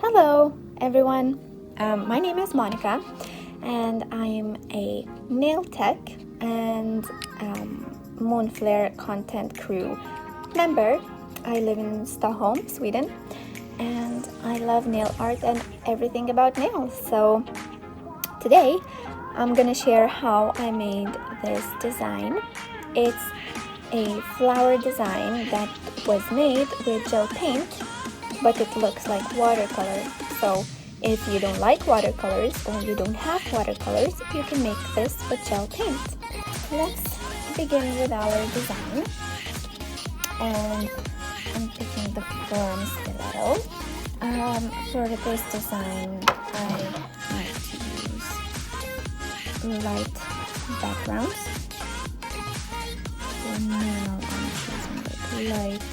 Hello everyone, my name is Monika and I'm a nail tech and Moonflare content crew member. I live in Stockholm, Sweden, and I love nail art and everything about nails. So today I'm gonna share how I made this design. It's a flower design that was made with gel paint, but it looks like watercolor. So if you don't like watercolors or you don't have watercolors, you can make this with gel paint. Let's begin with our design. And I'm picking the form stiletto. For this design, I like to use light backgrounds. So now I'm choosing like light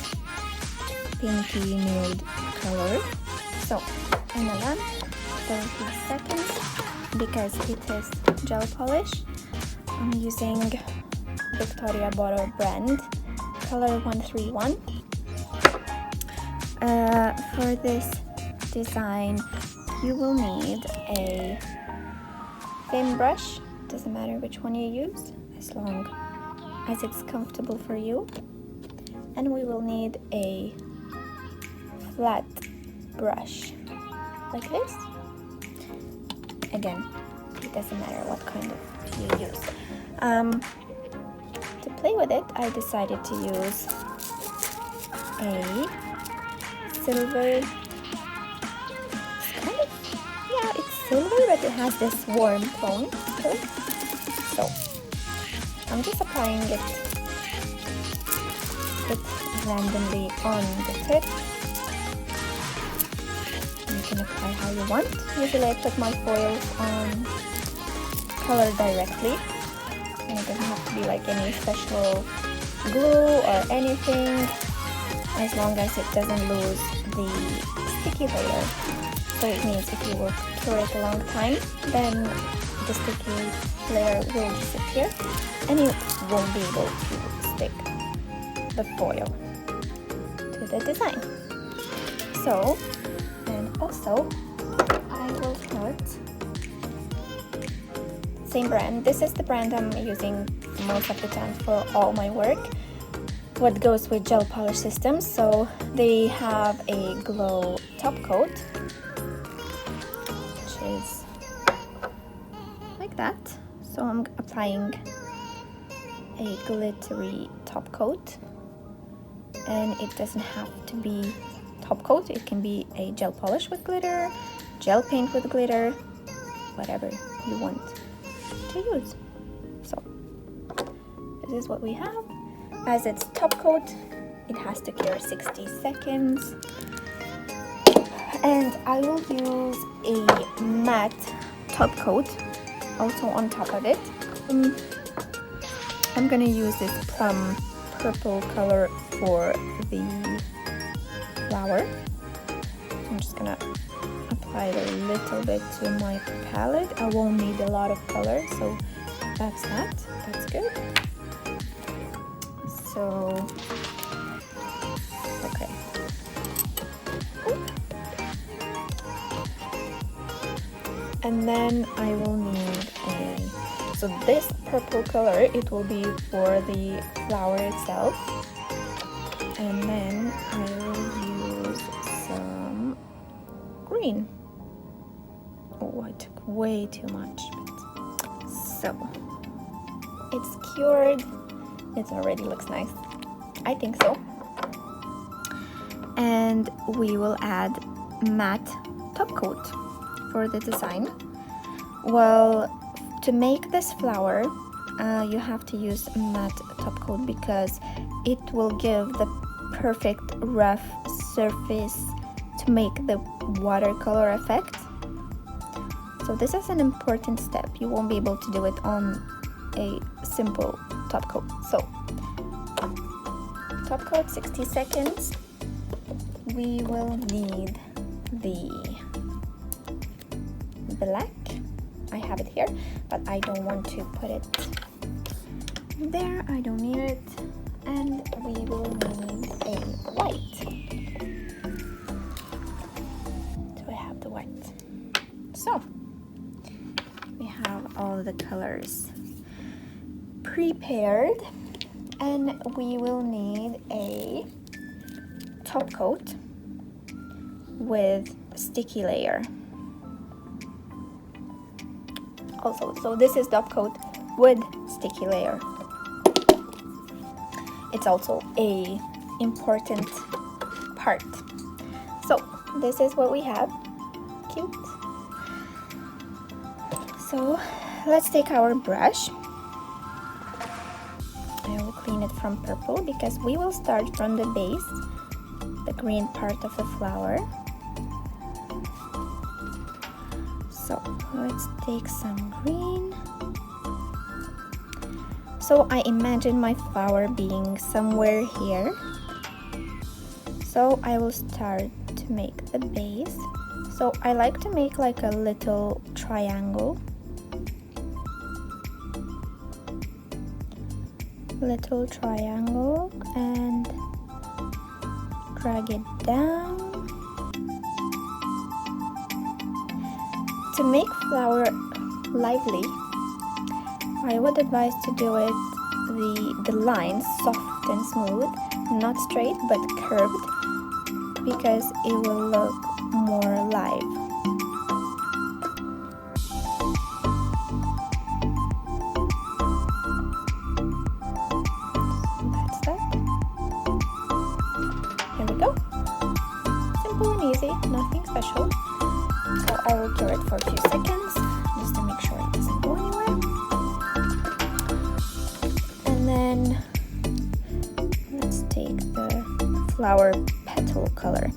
pinky nude color. So another 30 seconds because it is gel polish. I'm using Victoria Bottle brand color 131. For this design you will need a thin brush, doesn't matter which one you use as long as it's comfortable for you, and we will need a flat brush like this. Again, it doesn't matter what kind of you use. To play with it, I decided to use a silver. It's silver, but it has this warm tone to it. So I'm just applying it randomly on the tip. You can apply how you want. Usually I put my foils on color directly, and it doesn't have to be like any special glue or anything, as long as it doesn't lose the sticky layer. So it means if you will cure it a long time, then the sticky layer will disappear and you won't be able to stick the foil to the design. So, and also I will put same brand. This is the brand I'm using most of the time for all my work, what goes with gel polish systems. So they have a glow top coat, which is like that. So I'm applying a glittery top coat, and it doesn't have to be top coat, it can be a gel polish with glitter, gel paint with glitter, whatever you want to use. So this is what we have. As it's top coat, it has to cure 60 seconds, and I will use a matte top coat also on top of it. I'm gonna use this plum purple color for the flower. I'm just gonna apply it a little bit to my palette. I won't need a lot of color, so that's good. So, okay. And then I will need so this purple color, it will be for the flower itself. And then I will use some green. Oh, I took way too much. So, it's cured. It already looks nice. I think so. And we will add matte top coat for the design. Well, to make this flower, you have to use matte top coat because it will give the perfect rough surface to make the watercolor effect. So this is an important step. You won't be able to do it on a simple top coat. So top coat 60 seconds. We will need the black. I have it here, but I don't want to put it there. I don't need it. And we will need a white. So I have wet. So we have all the colors prepared, and we will need a top coat with sticky layer. Also, so this is top coat with sticky layer. It's also a important part. So this is what we have. Cute. So let's take our brush. I will clean it from purple because we will start from the base, the green part of the flower. So let's take some green. So I imagine my flower being somewhere here. So I will start to make the base. So I like to make like a little triangle. Little triangle and drag it down. To make flower lively, I would advise to do it the lines soft and smooth, not straight but curved, because it will look more live. That's that. Here we go. Simple and easy, nothing special. So I will cure it for a few seconds just to make sure it doesn't go anywhere. And then let's take the flower petal color.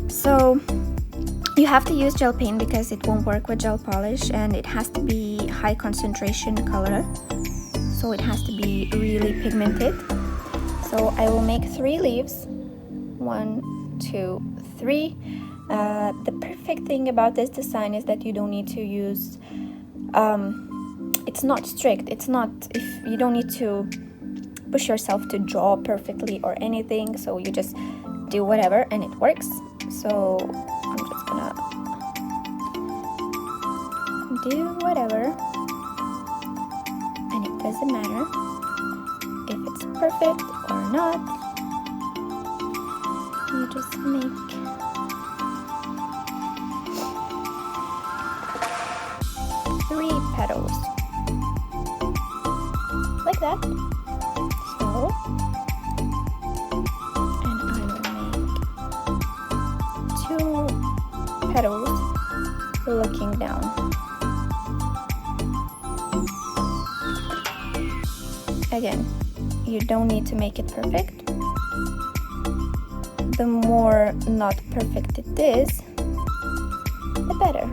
So you have to use gel paint because it won't work with gel polish, and it has to be high concentration color. So it has to be really pigmented. So I will make 3 leaves. 1, 2, 3. The perfect thing about this design is that you don't need to use, it's not strict, it's not, if you don't need to push yourself to draw perfectly or anything, so you just do whatever and it works. So I'm just gonna do whatever, and it doesn't matter if it's perfect or not. You just make petals like that. So, and I will make 2 petals looking down. Again, you don't need to make it perfect. The more not perfect it is, the better.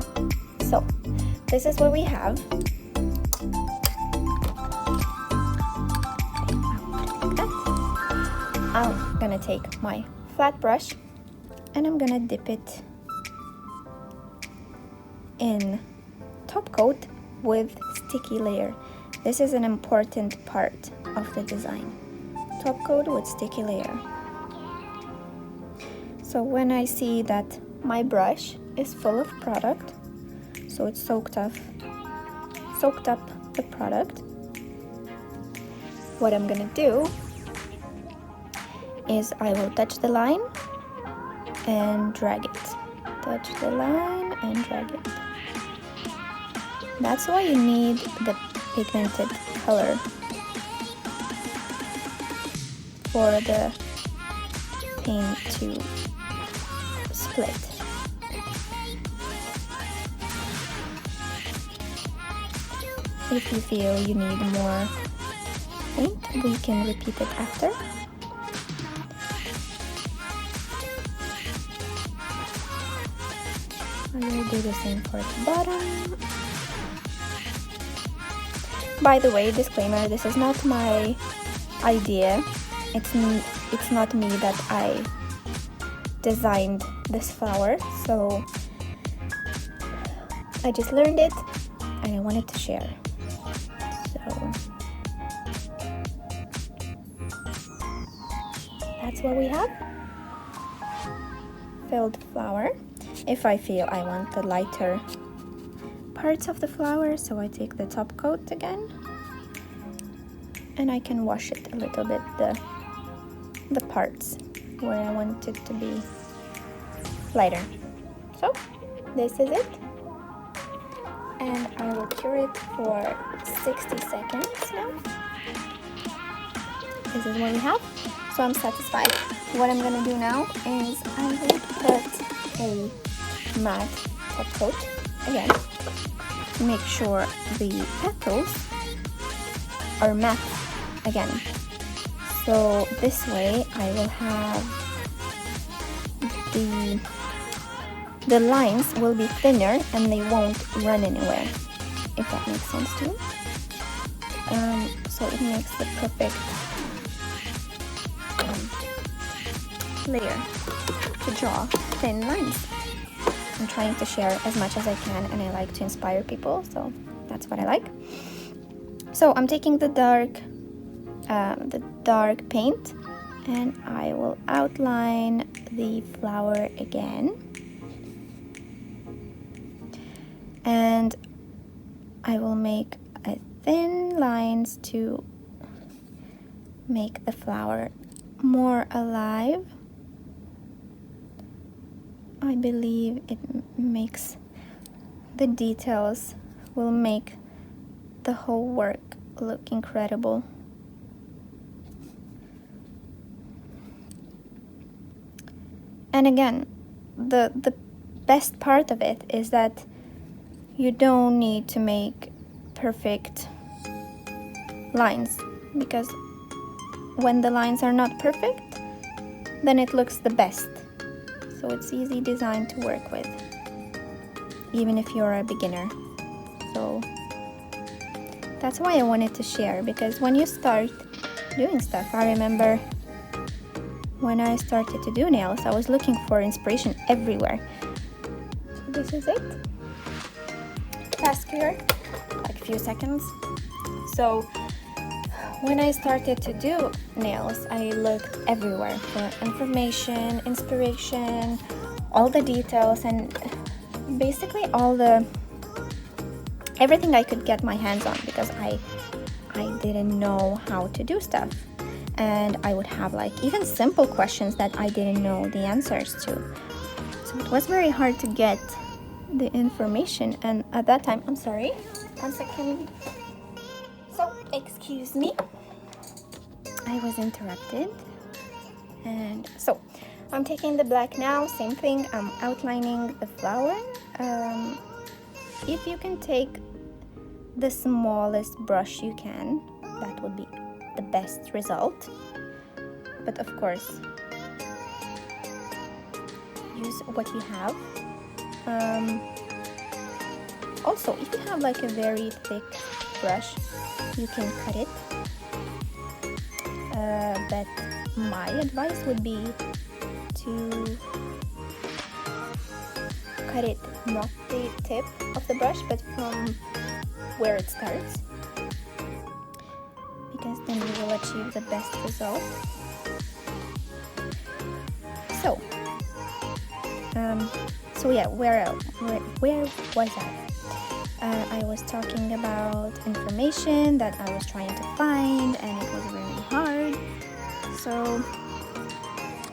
So this is what we have. I'm gonna take my flat brush and I'm gonna dip it in top coat with sticky layer. This is an important part of the design. Top coat with sticky layer. So when I see that my brush is full of product, so it's soaked up the product, what I'm gonna do is I will touch the line and drag it. Touch the line and drag it. That's why you need the pigmented color for the paint to split. If you feel you need more paint, we can repeat it after. I will do the same for the bottom. By the way, disclaimer, this is not my idea. It's not me that I designed this flower, so I just learned it and I wanted to share. So that's what we have. Filled flower. if I feel I want the lighter parts of the flower, so I take the top coat again, and I can wash it a little bit, the parts where I want it to be lighter. So this is it, and I will cure it for 60 seconds now. This is what we have, so I'm satisfied. What I'm gonna do now is I will put a matte top coat again to make sure the petals are matte again. So this way I will have the lines will be thinner and they won't run anywhere, if that makes sense to you. So it makes the perfect layer to draw thin lines. I'm trying to share as much as I can, and I like to inspire people, so that's what I like. So I'm taking the dark paint, and I will outline the flower again, and I will make a thin lines to make the flower more alive. I believe it makes the details will make the whole work look incredible. And again, the best part of it is that you don't need to make perfect lines, because when the lines are not perfect, then it looks the best. So it's easy design to work with, even if you're a beginner. So that's why I wanted to share, because when you start doing stuff, I remember when I started to do nails, I was looking for inspiration everywhere. So this is it. Fast cure, like a few seconds. So when I started to do nails, I looked everywhere for information, inspiration, all the details, and basically everything I could get my hands on, because I didn't know how to do stuff. And I would have like even simple questions that I didn't know the answers to. So it was very hard to get the information, and at that time, I'm sorry, 1 second. So, excuse me, I was interrupted. And so, I'm taking the black now, same thing, I'm outlining the flower. If you can take the smallest brush you can, that would be the best result. But of course, use what you have. Also, if you have like a very thick brush, you can cut it, but my advice would be to cut it not the tip of the brush, but from where it starts, because then you will achieve the best result. So yeah, where was I? I was talking about information that I was trying to find, and it was really hard. So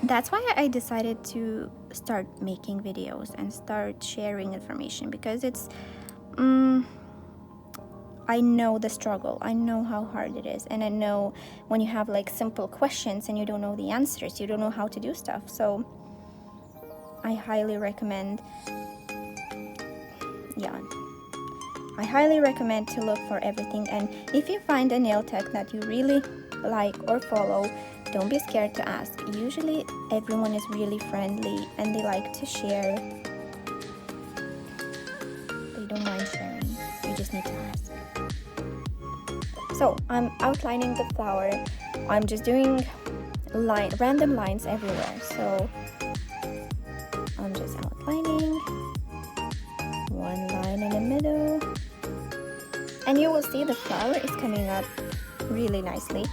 that's why I decided to start making videos and start sharing information, because it's I know the struggle, I know how hard it is, and I know when you have like simple questions and you don't know the answers, you don't know how to do stuff. So I highly recommend to look for everything. And if you find a nail tech that you really like or follow, don't be scared to ask. Usually everyone is really friendly and they like to share. They don't mind sharing. You just need to ask. So I'm outlining the flower. I'm just doing random lines everywhere. So I'm just outlining one line in the middle, and you will see the flower is coming up really nicely.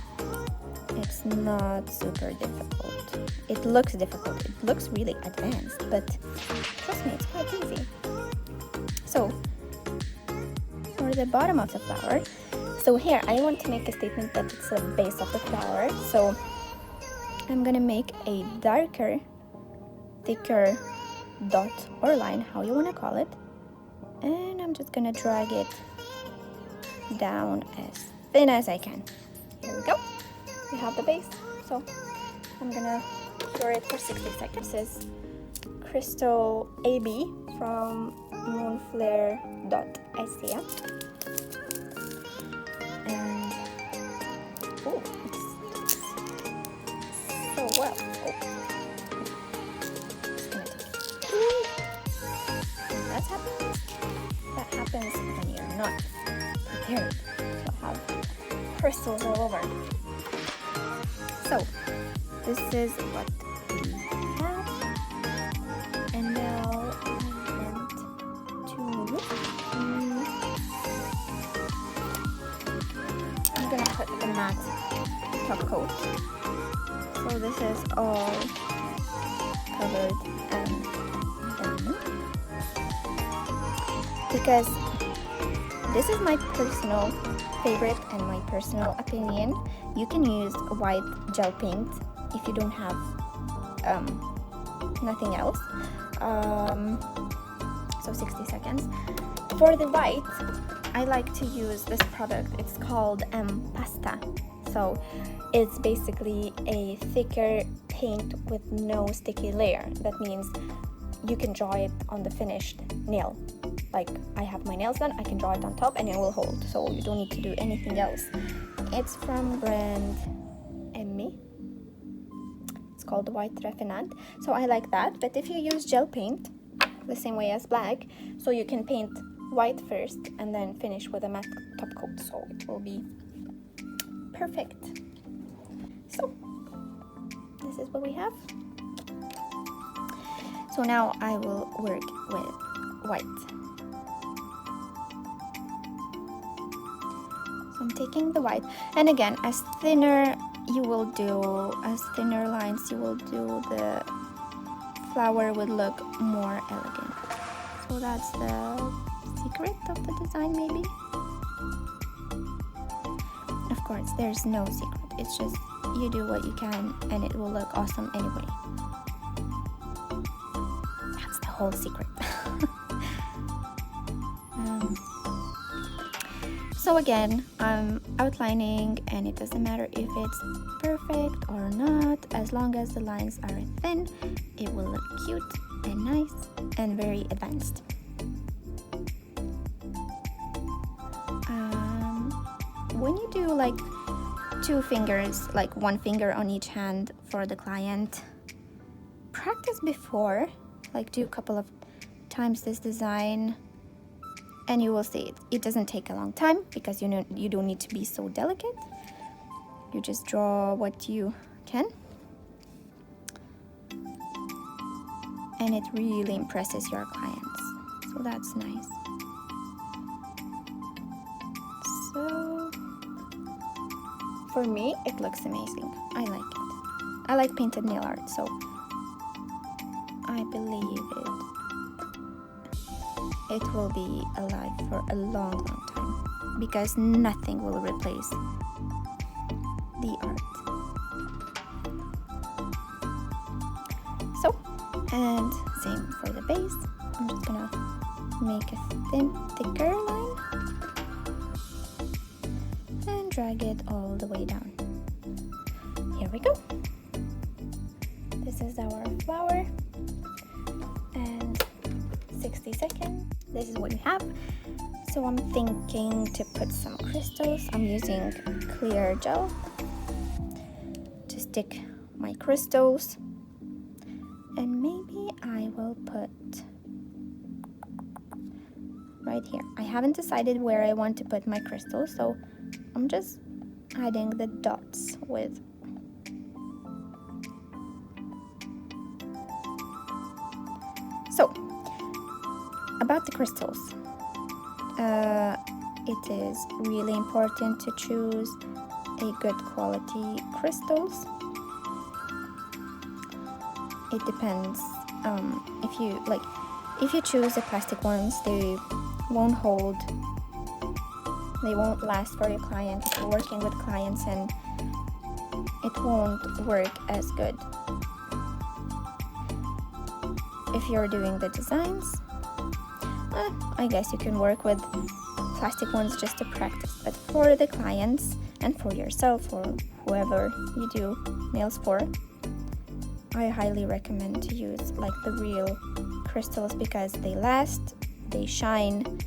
It's not super difficult. It looks difficult. It looks really advanced, but trust me, it's the bottom of the flower. So here I want to make a statement that it's the base of the flower. So I'm gonna make a darker, thicker dot or line, how you want to call it, and I'm just gonna drag it down as thin as I can. Here we go. We have the base. So I'm gonna cure it for 60 seconds. This is Crystal AB from moonflare.se. And oh, it's so well. Oh. That's happening. That happens when you're not prepared to have crystals all over. So this is what we have, and now I want to I'm gonna put the matte top coat. So this is all covered and done. Because this is my personal favorite and my personal opinion. You can use white gel paint if you don't have nothing else. So 60 seconds. For the white, I like to use this product. It's called pasta. So it's basically a thicker paint with no sticky layer. That means you can draw it on the finished nail. Like I have my nails done, I can draw it on top and it will hold, so you don't need to do anything else. It's from brand Emmy. It's called White Raffinant. So I like that, but if you use gel paint, the same way as black, so you can paint white first and then finish with a matte top coat, so it will be perfect. So this is what we have. So now I will work with white. So I'm taking the white, and again, as thinner lines you will do, the flower would look more elegant. So that's the secret of the design, maybe. Of course, there's no secret. It's just you do what you can and it will look awesome anyway. That's the whole secret. So again, I'm outlining, and it doesn't matter if it's perfect or not. As long as the lines are thin, it will look cute and nice and very advanced. When you do like 2 fingers, like 1 finger on each hand for the client, practice before, like do a couple of times this design, and you will see it doesn't take a long time, because you don't need to be so delicate. You just draw what you can, and it really impresses your clients, so that's nice. So for me, it looks amazing. I like it. I like painted nail art, so I believe it will be alive for a long, long time, because nothing will replace the art. So, and same for the base. I'm just gonna make a thicker line and drag it all the way down. Here we go. This is our flower, and 60 seconds. This is what we have. So I'm thinking to put some crystals. I'm using clear gel to stick my crystals, and maybe I will put right here. I haven't decided where I want to put my crystals, so I'm just adding the dots with so about the crystals, it is really important to choose a good quality crystals. It depends. If you choose the plastic ones, they won't hold They won't last for your client if you're working with clients, and it won't work as good. If you're doing the designs, I guess you can work with plastic ones just to practice. But for the clients and for yourself or whoever you do nails for, I highly recommend to use like the real crystals because they last, they shine,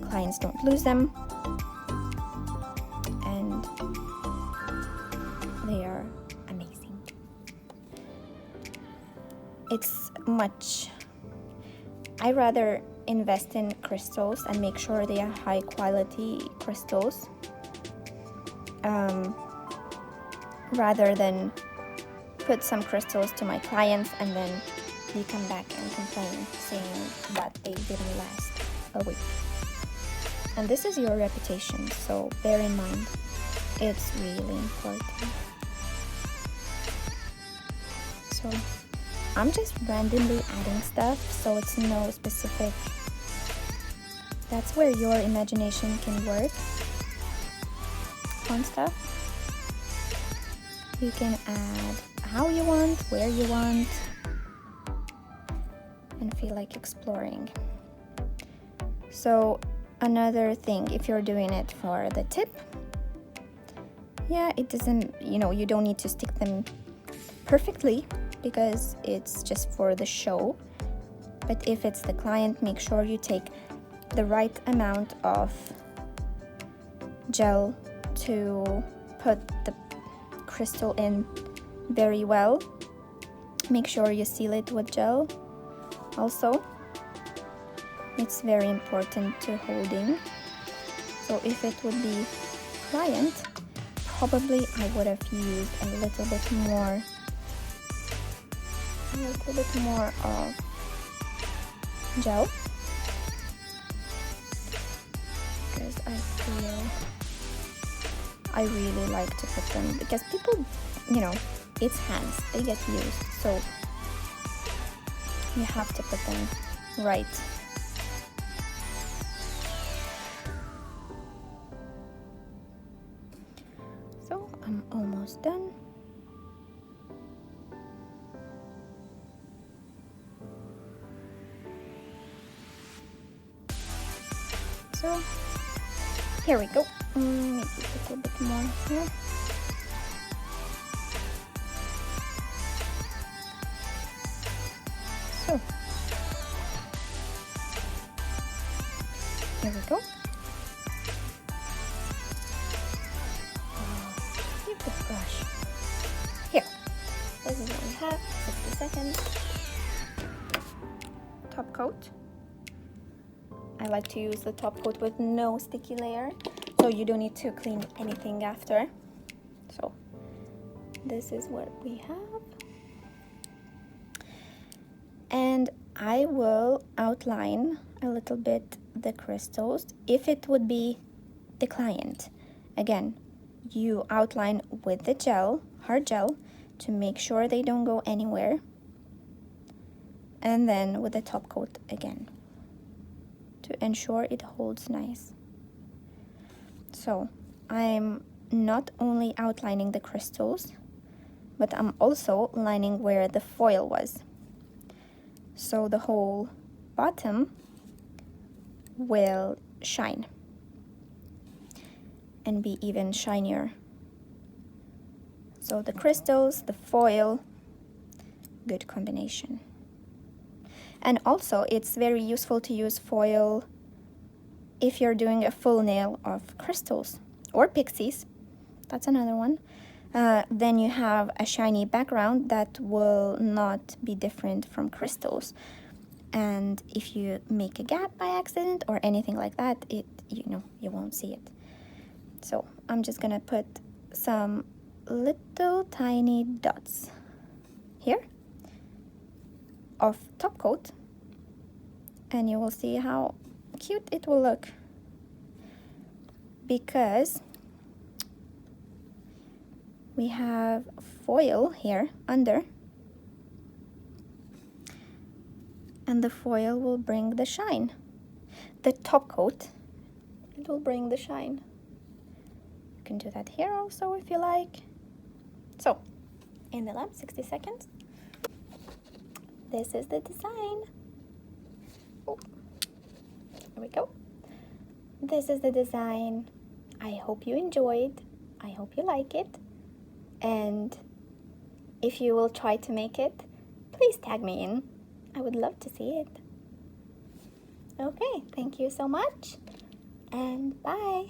clients don't lose them, and they are amazing. I rather invest in crystals and make sure they are high quality crystals rather than put some crystals to my clients and then you come back and complain saying that they didn't last a week. And this is your reputation, so bear in mind, it's really important. So I'm just randomly adding stuff, so it's no specific. That's where your imagination can work on stuff. You can add how you want, where you want, and feel like exploring. So another thing, if you're doing it for the tip, it doesn't, you don't need to stick them perfectly because it's just for the show. But if it's the client, make sure you take the right amount of gel to put the crystal in very well. Make sure you seal it with gel. Also, it's very important to holding. So if it would be client, probably I would have used a little bit more of gel because I feel I really like to put them because people, it's hands, they get used, so you have to put them right. So I'm almost done. So here we go. Maybe a little bit more here. So here we go. Keep the brush. Here. This is what we have. 60 seconds. Top coat. I like to use the top coat with no sticky layer, so you don't need to clean anything after. So this is what we have. And I will outline a little bit the crystals. If it would be the client, again, you outline with the gel, hard gel, to make sure they don't go anywhere. And then with the top coat again, to ensure it holds nice. So I'm not only outlining the crystals, but I'm also lining where the foil was. So the whole bottom will shine and be even shinier. So the crystals, the foil, good combination. And also, it's very useful to use foil if you're doing a full nail of crystals or pixies. That's another one. Then you have a shiny background that will not be different from crystals. And if you make a gap by accident or anything like that, you won't see it. So I'm just gonna put some little tiny dots here of top coat, and you will see how cute it will look, because we have foil here under, and the foil will bring the shine. The top coat, It will bring the shine. You can do that here also if you like. So, in the lamp, 60 seconds. This is the design. Oh, here we go. This is the design. I hope you enjoyed. I hope you like it. And if you will try to make it, please tag me in. I would love to see it. Okay, thank you so much, and bye.